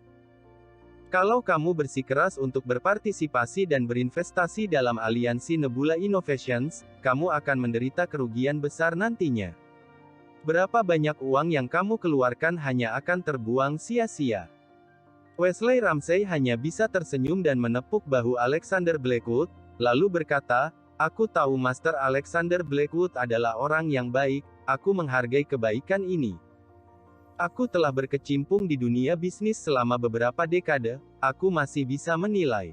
Kalau kamu bersikeras untuk berpartisipasi dan berinvestasi dalam aliansi Nebula Innovations, kamu akan menderita kerugian besar nantinya. Berapa banyak uang yang kamu keluarkan hanya akan terbuang sia-sia." Wesley Ramsey hanya bisa tersenyum dan menepuk bahu Alexander Blackwood, lalu berkata, "Aku tahu Master Alexander Blackwood adalah orang yang baik, aku menghargai kebaikan ini. Aku telah berkecimpung di dunia bisnis selama beberapa dekade, aku masih bisa menilai.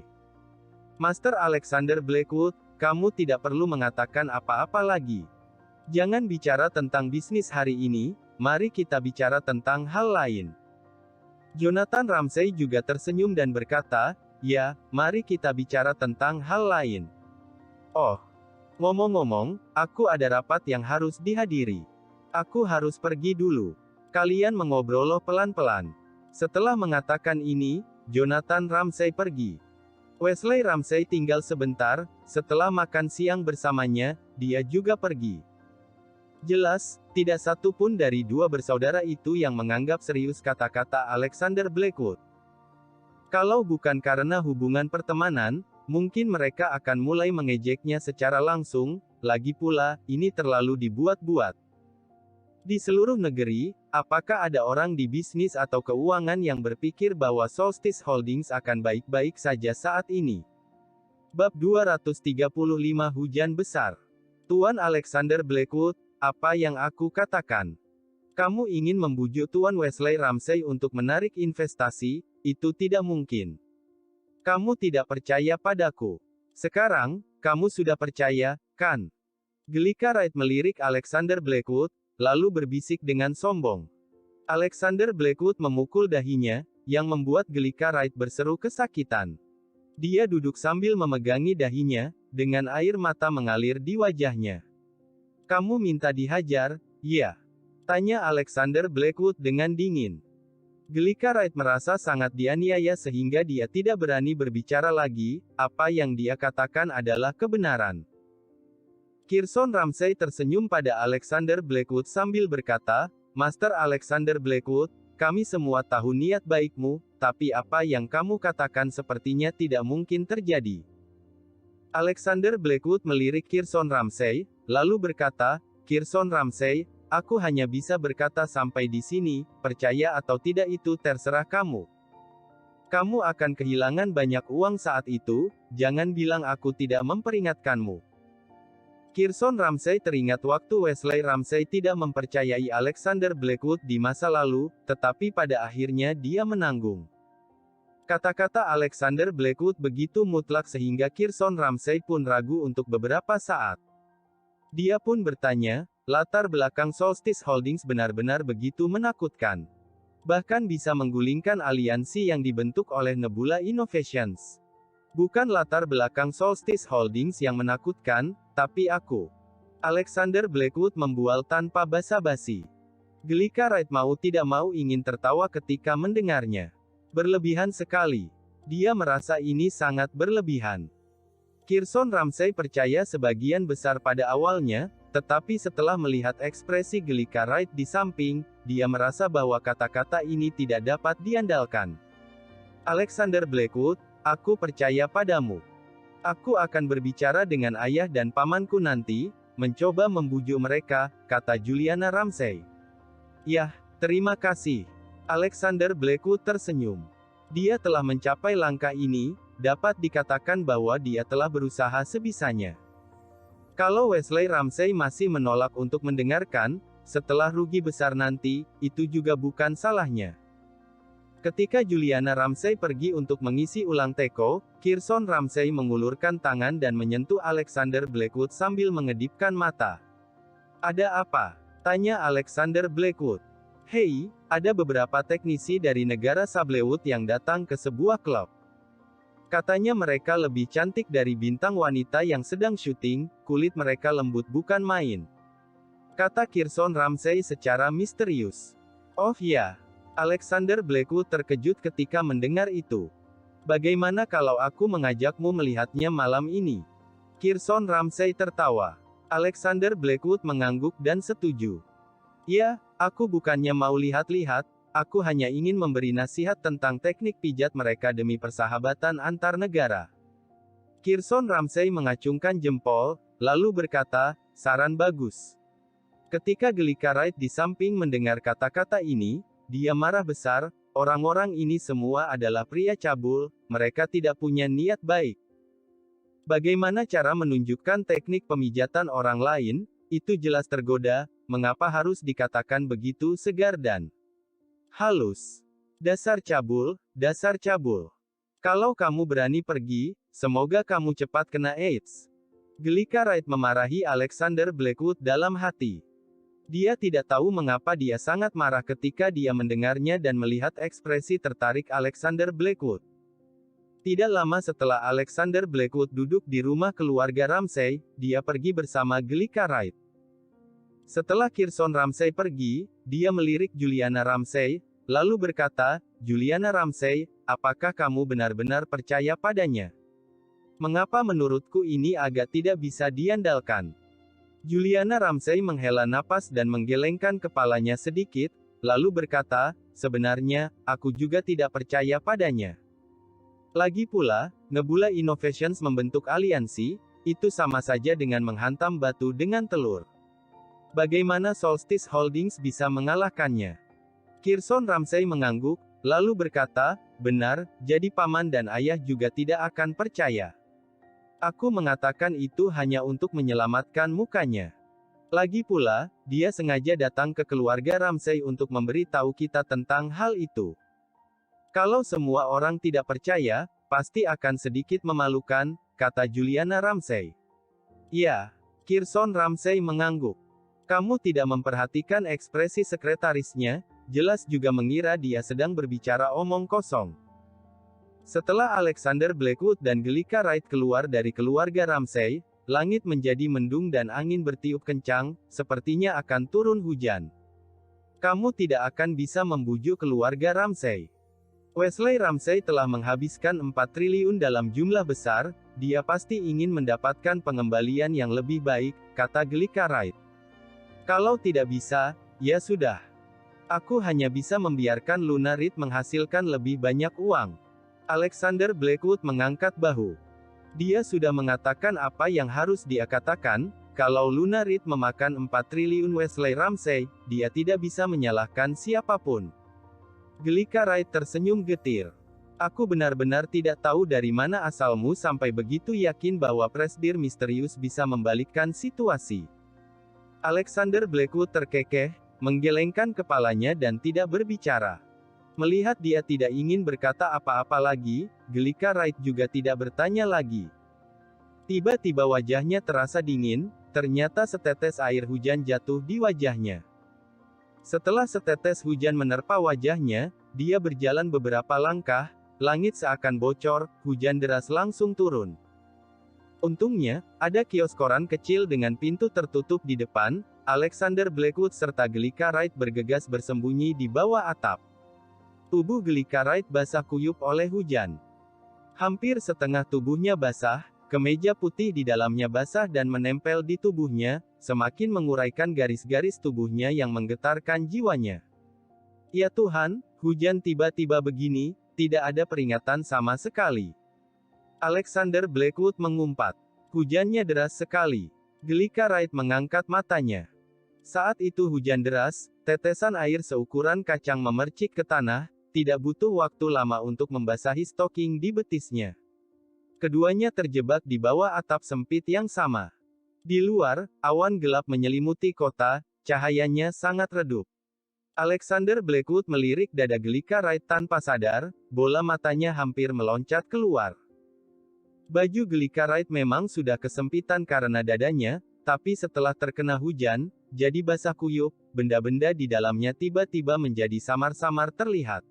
Master Alexander Blackwood, kamu tidak perlu mengatakan apa-apa lagi. Jangan bicara tentang bisnis hari ini, mari kita bicara tentang hal lain." Jonathan Ramsey juga tersenyum dan berkata, "Ya, mari kita bicara tentang hal lain. Oh, ngomong-ngomong, aku ada rapat yang harus dihadiri. Aku harus pergi dulu. Kalian mengobrol pelan-pelan." Setelah mengatakan ini, Jonathan Ramsey pergi. Wesley Ramsey tinggal sebentar, setelah makan siang bersamanya, dia juga pergi. Jelas, tidak satu pun dari dua bersaudara itu yang menganggap serius kata-kata Alexander Blackwood. Kalau bukan karena hubungan pertemanan, mungkin mereka akan mulai mengejeknya secara langsung, lagi pula, ini terlalu dibuat-buat. Di seluruh negeri, apakah ada orang di bisnis atau keuangan yang berpikir bahwa Solstice Holdings akan baik-baik saja saat ini? Bab 235 Hujan Besar. Tuan Alexander Blackwood, apa yang aku katakan? Kamu ingin membujuk Tuan Wesley Ramsay untuk menarik investasi, itu tidak mungkin. Kamu tidak percaya padaku. Sekarang, kamu sudah percaya, kan? Gelika Wright melirik Alexander Blackwood, lalu berbisik dengan sombong. Alexander Blackwood memukul dahinya, yang membuat Gelika Wright berseru kesakitan. Dia duduk sambil memegangi dahinya, dengan air mata mengalir di wajahnya. Kamu minta dihajar, ya? Tanya Alexander Blackwood dengan dingin. Gelika Wright merasa sangat dianiaya sehingga dia tidak berani berbicara lagi, apa yang dia katakan adalah kebenaran. Kirson Ramsay tersenyum pada Alexander Blackwood sambil berkata, Master Alexander Blackwood, kami semua tahu niat baikmu, tapi apa yang kamu katakan sepertinya tidak mungkin terjadi. Alexander Blackwood melirik Kirson Ramsay, lalu berkata, Kirson Ramsay, aku hanya bisa berkata sampai di sini, percaya atau tidak itu terserah kamu. Kamu akan kehilangan banyak uang saat itu, jangan bilang aku tidak memperingatkanmu. Kirson Ramsay teringat waktu Wesley Ramsay tidak mempercayai Alexander Blackwood di masa lalu, tetapi pada akhirnya dia menanggung. Kata-kata Alexander Blackwood begitu mutlak sehingga Kirson Ramsay pun ragu untuk beberapa saat. Dia pun bertanya, latar belakang Solstice Holdings benar-benar begitu menakutkan. Bahkan bisa menggulingkan aliansi yang dibentuk oleh Nebula Innovations. Bukan latar belakang Solstice Holdings yang menakutkan, tapi aku. Alexander Blackwood membual tanpa basa-basi. Gelika Wright mau tidak mau ingin tertawa ketika mendengarnya. Berlebihan sekali. Dia merasa ini sangat berlebihan. Kirson Ramsay percaya sebagian besar pada awalnya, tetapi setelah melihat ekspresi Gelika Wright di samping, dia merasa bahwa kata-kata ini tidak dapat diandalkan. Alexander Blackwood, aku percaya padamu. Aku akan berbicara dengan ayah dan pamanku nanti, mencoba membujuk mereka, kata Juliana Ramsay. Yah, terima kasih. Alexander Blackwood tersenyum. Dia telah mencapai langkah ini, dapat dikatakan bahwa dia telah berusaha sebisanya. Kalau Wesley Ramsay masih menolak untuk mendengarkan, setelah rugi besar nanti, itu juga bukan salahnya. Ketika Juliana Ramsay pergi untuk mengisi ulang teko, Kirson Ramsay mengulurkan tangan dan menyentuh Alexander Blackwood sambil mengedipkan mata. Ada apa? Tanya Alexander Blackwood. Hei, ada beberapa teknisi dari negara Sablewood yang datang ke sebuah klub. Katanya mereka lebih cantik dari bintang wanita yang sedang syuting, kulit mereka lembut bukan main. Kata Kirson Ramsay secara misterius. Oh ya. Alexander Blackwood terkejut ketika mendengar itu. Bagaimana kalau aku mengajakmu melihatnya malam ini? Kirson Ramsay tertawa. Alexander Blackwood mengangguk dan setuju. Ya, aku bukannya mau lihat-lihat, aku hanya ingin memberi nasihat tentang teknik pijat mereka demi persahabatan antar negara. Kirson Ramsay mengacungkan jempol, lalu berkata, saran bagus. Ketika Gelika Wright di samping mendengar kata-kata ini, dia marah besar, orang-orang ini semua adalah pria cabul, mereka tidak punya niat baik. Bagaimana cara menunjukkan teknik pemijatan orang lain, itu jelas tergoda, mengapa harus dikatakan begitu segar dan halus. Dasar cabul, dasar cabul. Kalau kamu berani pergi, semoga kamu cepat kena AIDS. Gelika Wright memarahi Alexander Blackwood dalam hati. Dia tidak tahu mengapa dia sangat marah ketika dia mendengarnya dan melihat ekspresi tertarik Alexander Blackwood. Tidak lama setelah Alexander Blackwood duduk di rumah keluarga Ramsay, dia pergi bersama Gelika Wright. Setelah Kirson Ramsay pergi, dia melirik Juliana Ramsay, lalu berkata, Juliana Ramsay, apakah kamu benar-benar percaya padanya? Mengapa menurutku ini agak tidak bisa diandalkan? Juliana Ramsay menghela napas dan menggelengkan kepalanya sedikit, lalu berkata, sebenarnya, aku juga tidak percaya padanya. Lagi pula, Nebula Innovations membentuk aliansi, itu sama saja dengan menghantam batu dengan telur. Bagaimana Solstice Holdings bisa mengalahkannya? Kirson Ramsay mengangguk, lalu berkata, benar, jadi paman dan ayah juga tidak akan percaya. Aku mengatakan itu hanya untuk menyelamatkan mukanya. Lagi pula, dia sengaja datang ke keluarga Ramsay untuk memberi tahu kita tentang hal itu. Kalau semua orang tidak percaya, pasti akan sedikit memalukan, kata Juliana Ramsay. Ya, Kirson Ramsay mengangguk. Kamu tidak memperhatikan ekspresi sekretarisnya, jelas juga mengira dia sedang berbicara omong kosong. Setelah Alexander Blackwood dan Gelika Wright keluar dari keluarga Ramsay, langit menjadi mendung dan angin bertiup kencang, sepertinya akan turun hujan. Kamu tidak akan bisa membujuk keluarga Ramsay. Wesley Ramsay telah menghabiskan 4 triliun dalam jumlah besar, dia pasti ingin mendapatkan pengembalian yang lebih baik, kata Gelika Wright. Kalau tidak bisa, ya sudah. Aku hanya bisa membiarkan Luna Reed menghasilkan lebih banyak uang. Alexander Blackwood mengangkat bahu. Dia sudah mengatakan apa yang harus dia katakan, kalau Luna Reed memakan 4 triliun Wesley Ramsay, dia tidak bisa menyalahkan siapapun. Gelika Wright tersenyum getir. Aku benar-benar tidak tahu dari mana asalmu sampai begitu yakin bahwa Presidir misterius bisa membalikkan situasi. Alexander Blackwood terkekeh, menggelengkan kepalanya dan tidak berbicara. Melihat dia tidak ingin berkata apa-apa lagi, Gelika Wright juga tidak bertanya lagi. Tiba-tiba wajahnya terasa dingin, ternyata setetes air hujan jatuh di wajahnya. Setelah setetes hujan menerpa wajahnya, dia berjalan beberapa langkah, langit seakan bocor, hujan deras langsung turun. Untungnya, ada kios koran kecil dengan pintu tertutup di depan, Alexander Blackwood serta Gelika Wright bergegas bersembunyi di bawah atap. Tubuh Gelika Wright basah kuyup oleh hujan. Hampir setengah tubuhnya basah, kemeja putih di dalamnya basah dan menempel di tubuhnya, semakin menguraikan garis-garis tubuhnya yang menggetarkan jiwanya. Ya Tuhan, hujan tiba-tiba begini, tidak ada peringatan sama sekali. Alexander Blackwood mengumpat. Hujannya deras sekali. Gelika Wright mengangkat matanya. Saat itu hujan deras, tetesan air seukuran kacang memercik ke tanah, tidak butuh waktu lama untuk membasahi stoking di betisnya. Keduanya terjebak di bawah atap sempit yang sama. Di luar, awan gelap menyelimuti kota, cahayanya sangat redup. Alexander Blackwood melirik dada Gelika Wright tanpa sadar, bola matanya hampir meloncat keluar. Baju Gelika Wright memang sudah kesempitan karena dadanya, tapi setelah terkena hujan, jadi basah kuyup, benda-benda di dalamnya tiba-tiba menjadi samar-samar terlihat.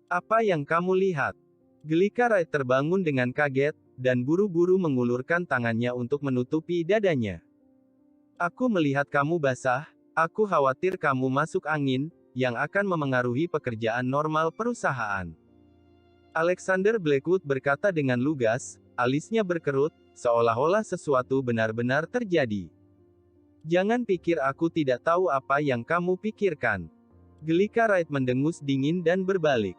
Apa yang kamu lihat? Gelika Wright terbangun dengan kaget, dan buru-buru mengulurkan tangannya untuk menutupi dadanya. Aku melihat kamu basah, aku khawatir kamu masuk angin, yang akan memengaruhi pekerjaan normal perusahaan. Alexander Blackwood berkata dengan lugas, alisnya berkerut, seolah-olah sesuatu benar-benar terjadi. Jangan pikir aku tidak tahu apa yang kamu pikirkan. Gelika Wright mendengus dingin dan berbalik.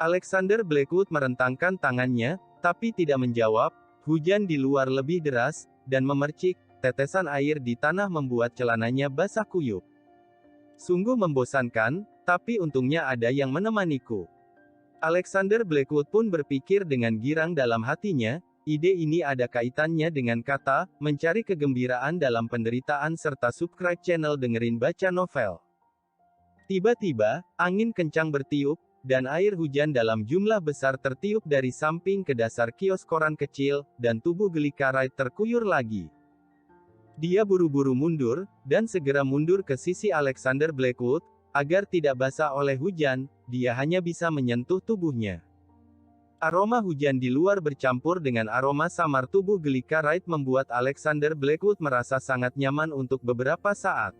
Alexander Blackwood merentangkan tangannya, tapi tidak menjawab. Hujan di luar lebih deras, dan memercik, tetesan air di tanah membuat celananya basah kuyup. Sungguh membosankan, tapi untungnya ada yang menemaniku. Alexander Blackwood pun berpikir dengan girang dalam hatinya, ide ini ada kaitannya dengan kata, mencari kegembiraan dalam penderitaan serta subscribe channel dengerin baca novel. Tiba-tiba, angin kencang bertiup, dan air hujan dalam jumlah besar tertiup dari samping ke dasar kios koran kecil, dan tubuh Gelika Wright terkuyur lagi. Dia buru-buru mundur, dan segera mundur ke sisi Alexander Blackwood, agar tidak basah oleh hujan, dia hanya bisa menyentuh tubuhnya. Aroma hujan di luar bercampur dengan aroma samar tubuh Gelika Wright membuat Alexander Blackwood merasa sangat nyaman untuk beberapa saat.